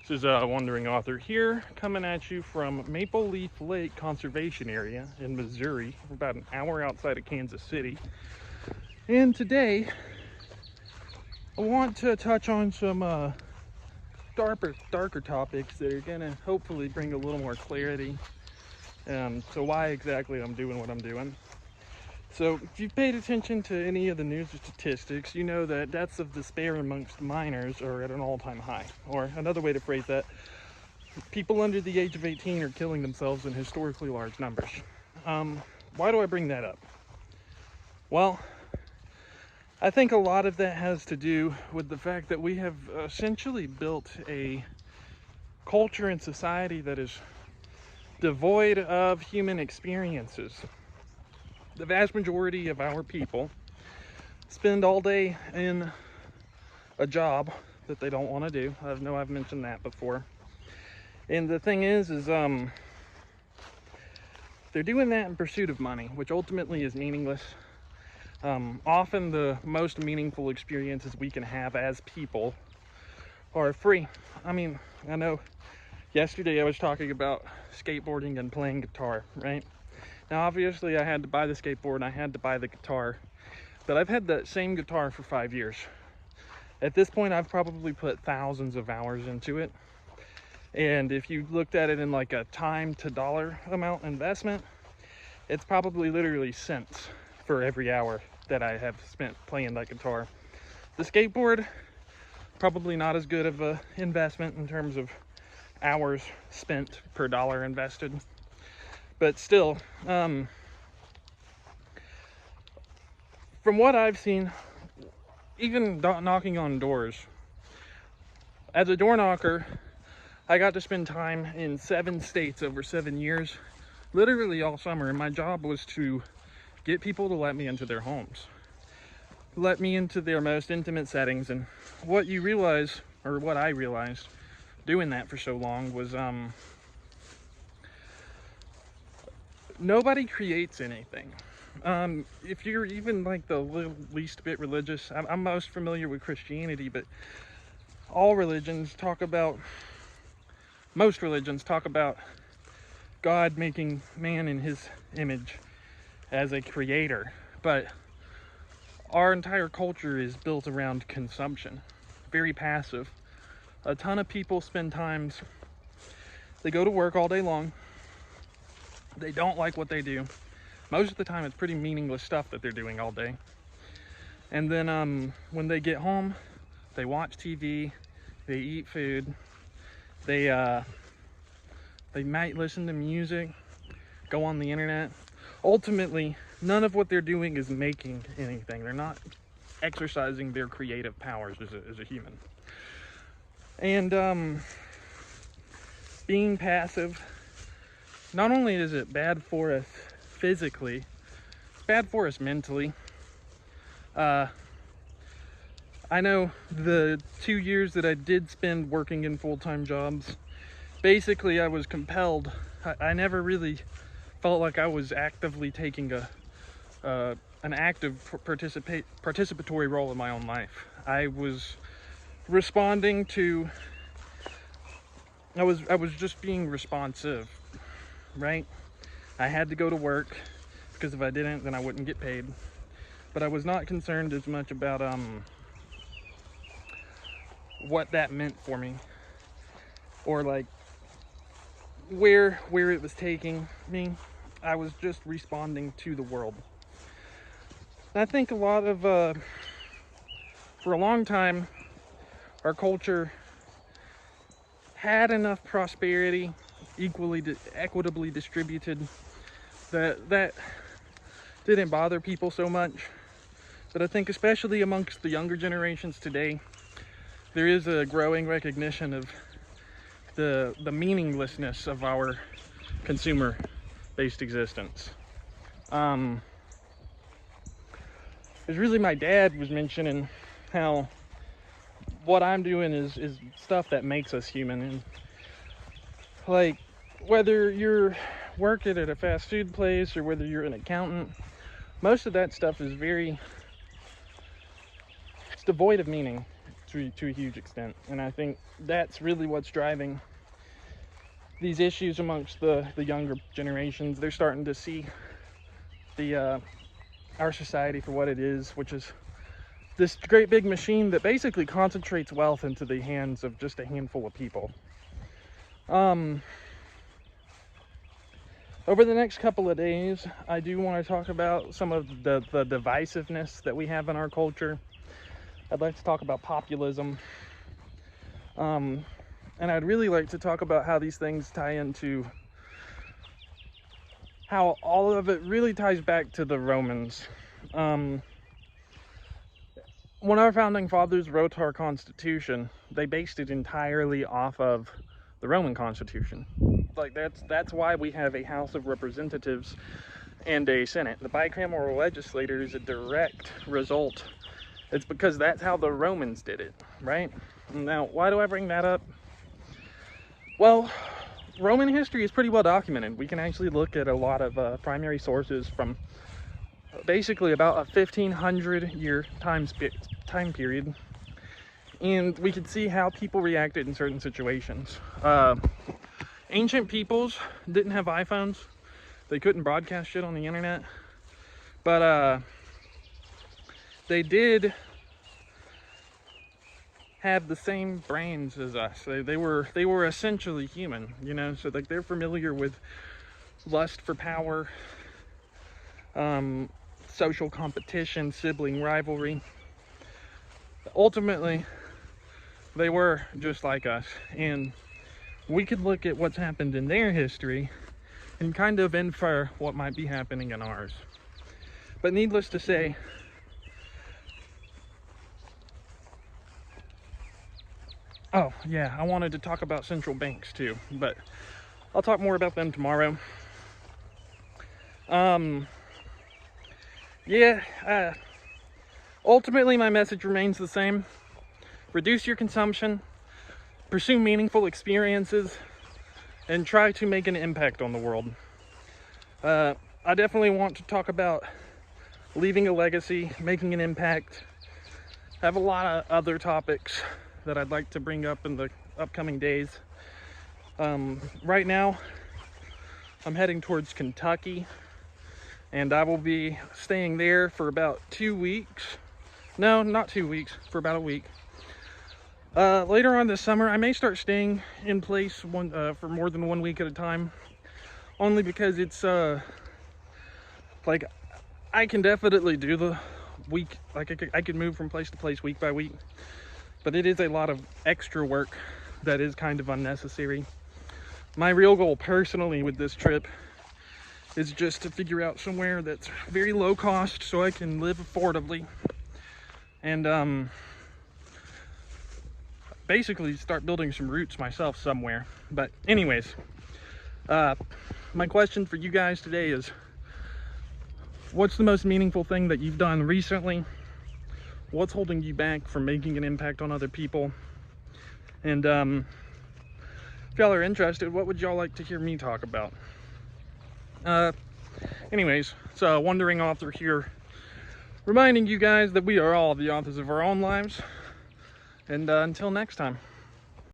This is Wandering Author here, coming at you from Maple Leaf Lake Conservation Area in Missouri, about an hour outside of Kansas City. And today, I want to touch on some darker topics that are going to hopefully bring a little more clarity to why exactly I'm doing what I'm doing. So, if you've paid attention to any of the news or statistics, you know that deaths of despair amongst minors are at an all-time high. Or another way to phrase that, people under the age of 18 are killing themselves in historically large numbers. Why do I bring that up? Well, I think a lot of that has to do with the fact that we have essentially built a culture and society that is devoid of human experiences. The vast majority of our people spend all day in a job that they don't want to do. I know I've mentioned that before. And the thing is they're doing that in pursuit of money, which ultimately is meaningless. Often the most meaningful experiences we can have as people are free. I mean, I know yesterday I was talking about skateboarding and playing guitar, right? Now, obviously, I had to buy the skateboard and I had to buy the guitar, but I've had that same guitar for 5 years. At this point, I've probably put thousands of hours into it. And if you looked at it in like a time to dollar amount investment, it's probably literally cents for every hour that I have spent playing that guitar. The skateboard, probably not as good of a investment in terms of hours spent per dollar invested. But still, from what I've seen, even knocking on doors, as a door knocker, I got to spend time in 7 states over 7 years, literally all summer, and my job was to get people to let me into their homes, let me into their most intimate settings. And what you realize, or what I realized doing that for so long, was nobody creates anything. If you're even like the least bit religious, I'm most familiar with Christianity, but most religions talk about God making man in his image as a creator. But our entire culture is built around consumption, very passive. A ton of people they go to work all day long. They don't like what they do. Most of the time it's pretty meaningless stuff that they're doing all day. And then when they get home, they watch TV, they eat food, they might listen to music, go on the internet. Ultimately, none of what they're doing is making anything. They're not exercising their creative powers as a human. And being passive, not only is it bad for us physically, it's bad for us mentally. I know the 2 years that I did spend working in full-time jobs, basically I was compelled. I never really felt like I was actively taking an active participatory role in my own life. I was responding to, I was just being responsive, right? I had to go to work because if I didn't, then I wouldn't get paid. But I was not concerned as much about what that meant for me, or like where it was taking me. I was just responding to the world. And I think a lot of for a long time, our culture had enough prosperity, equitably distributed, that didn't bother people so much. But I think especially amongst the younger generations today, there is a growing recognition of the meaninglessness of our consumer-based existence. It's really, my dad was mentioning how what I'm doing is stuff that makes us human. And like, whether you're working at a fast food place or whether you're an accountant, most of that stuff is it's devoid of meaning. It's to a huge extent. And I think that's really what's driving these issues amongst the younger generations. They're starting to see our society for what it is, which is this great big machine that basically concentrates wealth into the hands of just a handful of people. Over the next couple of days, I do want to talk about some of the divisiveness that we have in our culture. I'd like to talk about populism. And I'd really like to talk about how these things tie into how all of it really ties back to the Romans. When our founding fathers wrote our Constitution, they based it entirely off of the Roman Constitution. Like that's why we have a House of Representatives and a Senate. The bicameral legislature is a direct result. It's because that's how the Romans did it, right? Now, why do I bring that up? Well, Roman history is pretty well documented. We can actually look at a lot of primary sources from basically about a 1500-year time period, and we could see how people reacted in certain situations. Ancient peoples didn't have iPhones. They couldn't broadcast shit on the internet, but they did have the same brains as us. They were essentially human, you know. So like they're familiar with lust for power, social competition, sibling rivalry. Ultimately, they were just like us, and we could look at what's happened in their history and kind of infer what might be happening in ours. But needless to say, oh yeah, I wanted to talk about central banks too, but I'll talk more about them tomorrow. Ultimately my message remains the same. Reduce your consumption, pursue meaningful experiences, and try to make an impact on the world. I definitely want to talk about leaving a legacy, making an impact. I have a lot of other topics that I'd like to bring up in the upcoming days. Right now, I'm heading towards Kentucky, and I will be staying there for about 2 weeks. No, not 2 weeks, for about a week. Later on this summer, I may start staying in place for more than 1 week at a time, only because it's like I can definitely do the week, like I could move from place to place week by week, but it is a lot of extra work that is kind of unnecessary. My real goal personally with this trip is just to figure out somewhere that's very low cost so I can live affordably, and basically start building some roots myself somewhere. But anyways, my question for you guys today is, what's the most meaningful thing that you've done recently? What's holding you back from making an impact on other people? And if y'all are interested, what would y'all like to hear me talk about? Anyways, it's a wandering author here, reminding you guys that we are all the authors of our own lives. And until next time.